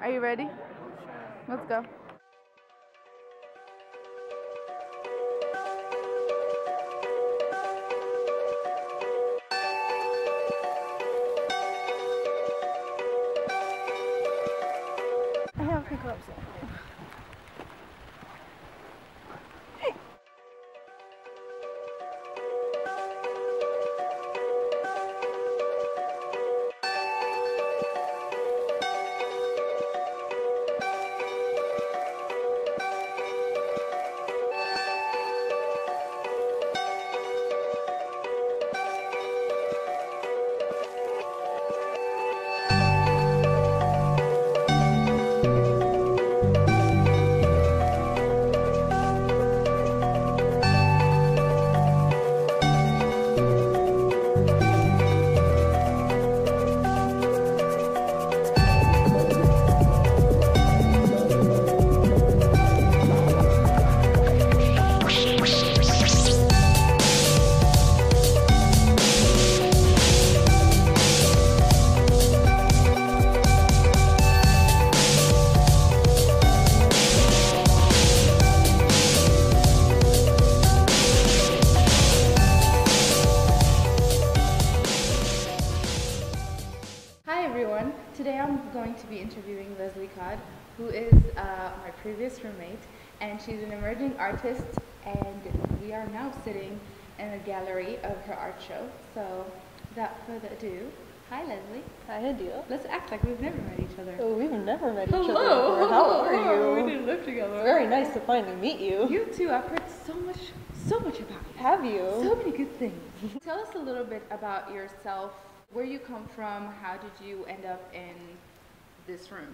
Are you ready? Let's go. I have hiccups. Today I'm going to be interviewing Lesley Codd, who is my previous roommate, and she's an emerging artist, and we are now sitting in a gallery of her art show. So without further ado, hi Lesley. Hi Adil. Let's act like we've never met each other. Oh, we've never met each other Hello. before. How are you? We didn't live together. It's very nice to finally meet you. You too. I've heard so much about you. Have you? So many good things. Tell us a little bit about yourself. Where you come from, how did you end up in this room?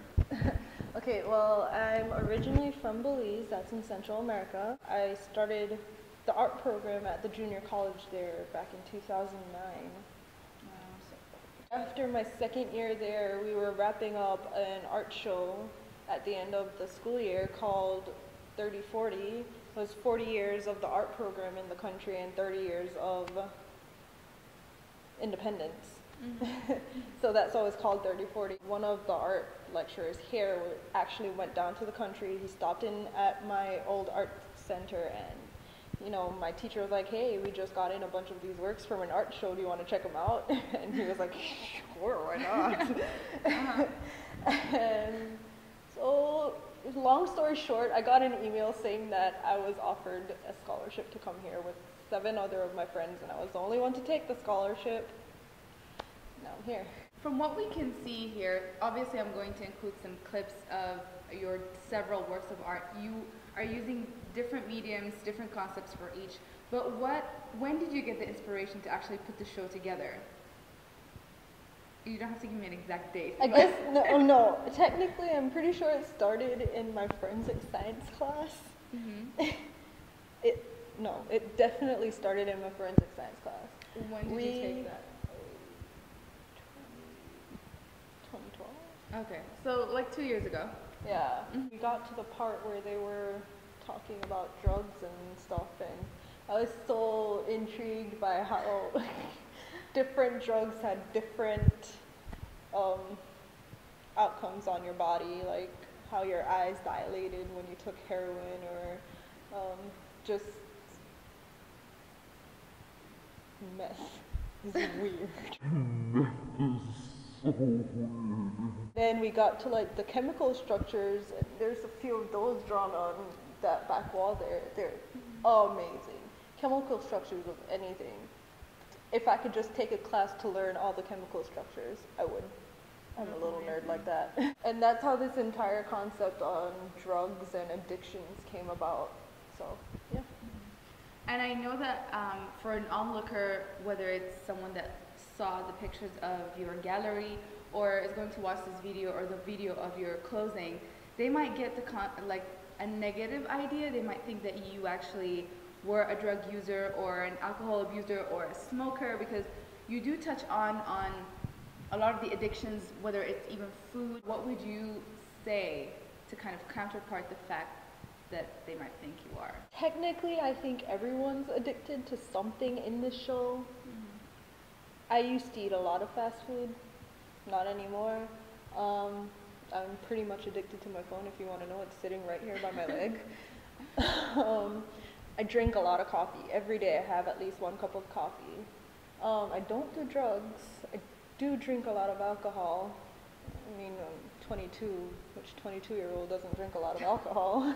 Okay, well, I'm originally from Belize, that's in Central America. I started the art program at the junior college there back in 2009. After my second year there, we were wrapping up an art show at the end of the school year called 30-40. It was 40 years of the art program in the country and 30 years of independence. Mm-hmm. So that's always called 30-40. One of the art lecturers here actually went down to the country. He stopped in at my old art center, and you know, my teacher was like, hey, we just got in a bunch of these works from an art show. Do you want to check them out? And he was like, sure, why not? And so, long story short, I got an email saying that I was offered a scholarship to come here with 7 other of my friends, and I was the only one to take the scholarship. Now I'm here. From what we can see here, obviously I'm going to include some clips of your several works of art. You are using different mediums, different concepts for each, but when did you get the inspiration to actually put the show together? You don't have to give me an exact date. I guess, no, technically I'm pretty sure it started in my forensic science class. Mm-hmm. It definitely started in my forensic science class. When did you take that? 2012. Okay, so like 2 years ago. Yeah. Mm-hmm. We got to the part where they were talking about drugs and stuff, and I was so intrigued by how different drugs had different outcomes on your body, like how your eyes dilated when you took heroin, or just meth is weird. Then we got to like the chemical structures, and there's a few of those drawn on that back wall there. They're amazing. Chemical structures of anything. If I could just take a class to learn all the chemical structures, I would. I'm a little nerd like that. And that's how this entire concept on drugs and addictions came about. So, yeah. And I know that for an onlooker, whether it's someone that saw the pictures of your gallery or is going to watch this video or the video of your closing, they might get like a negative idea. They might think that you actually were a drug user or an alcohol abuser or a smoker, because you do touch on a lot of the addictions, whether it's even food. What would you say to kind of counterpart the fact that they might think you are? Technically, I think everyone's addicted to something in this show. Mm-hmm. I used to eat a lot of fast food, not anymore. I'm pretty much addicted to my phone. If you want to know, it's sitting right here by my leg. I drink a lot of coffee. Every day I have at least 1 cup of coffee. I don't do drugs. I do drink a lot of alcohol. I mean, I'm 22, which 22-year-old doesn't drink a lot of alcohol.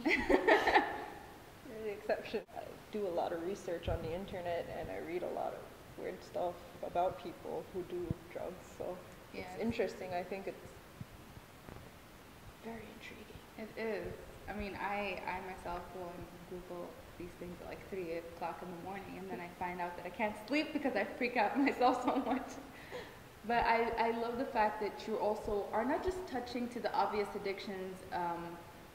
You're the exception. I do a lot of research on the internet, and I read a lot of weird stuff about people who do drugs. So yes. It's interesting. I think it's very intriguing. It is. I mean, I myself go and Google these things at like 3 o'clock in the morning, and then I find out that I can't sleep because I freak out myself so much. But I love the fact that you also are not just touching to the obvious addictions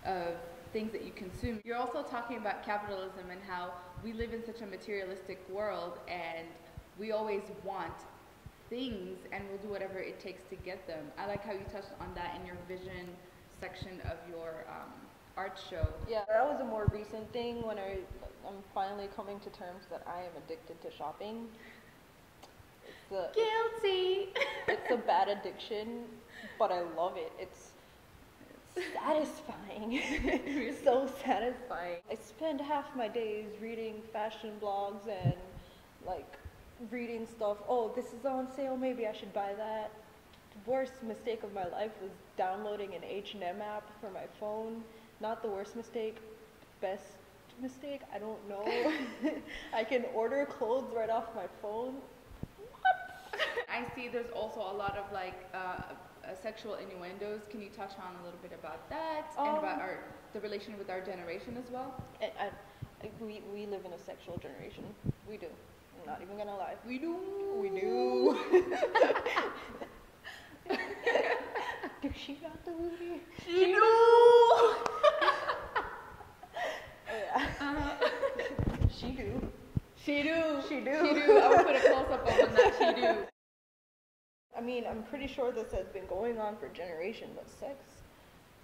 of things that you consume. You're also talking about capitalism and how we live in such a materialistic world, and we always want things, and we'll do whatever it takes to get them. I like how you touched on that in your vision section of your art show. Yeah, that was a more recent thing when I'm finally coming to terms that I am addicted to shopping. Guilty! It's a bad addiction, but I love it. It's satisfying. It's so satisfying. I spend half my days reading fashion blogs and like reading stuff. Oh, this is on sale, maybe I should buy that. The worst mistake of my life was downloading an H&M app for my phone. Not the worst mistake, best mistake, I don't know. I can order clothes right off my phone. I see there's also a lot of like sexual innuendos. Can you touch on a little bit about that and about the relation with our generation as well? We live in a sexual generation. We do. I'm not even gonna lie. We do. We do. Does she not the movie? She do. She do. She do. She do. She do. I will put a close up on that. She do. I mean, I'm pretty sure this has been going on for generations, but sex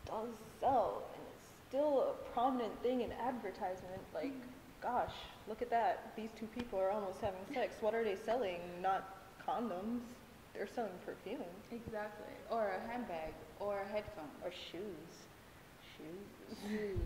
does sell, and it's still a prominent thing in advertisement. Like, gosh, look at that. These two people are almost having sex. What are they selling? Not condoms. They're selling perfume. Exactly. Or a handbag. Or a headphone. Or shoes. Shoes.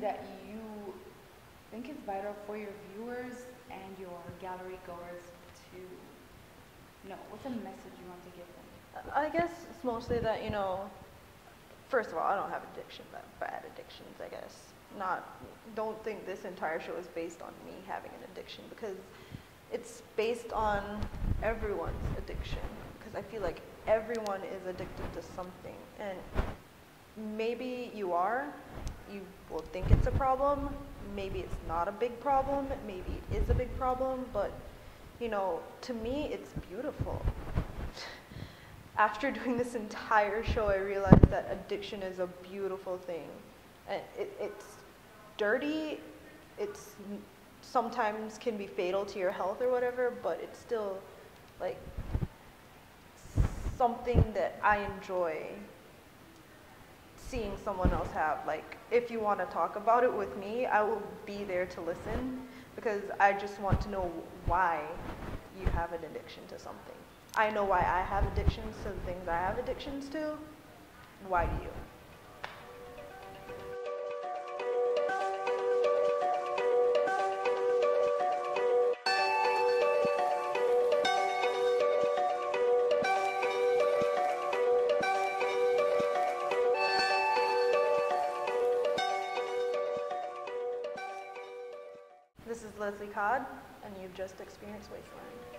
That you think is vital for your viewers and your gallery goers to know? What's a message you want to give them? I guess it's mostly that, you know, first of all, I don't have addiction, but bad addictions, I guess. Don't think this entire show is based on me having an addiction, because it's based on everyone's addiction, because I feel like everyone is addicted to something, and maybe you will think it's a problem, maybe it's not a big problem, maybe it is a big problem, but, you know, to me, it's beautiful. After doing this entire show, I realized that addiction is a beautiful thing. And it's dirty, it's sometimes can be fatal to your health or whatever, but it's still, like, something that I enjoy seeing someone else have. Like, if you want to talk about it with me, I will be there to listen, because I just want to know why you have an addiction to something. I know why I have addictions to the things I have addictions to. Why do you? This is Lesley Codd, and you've just experienced Wasteland.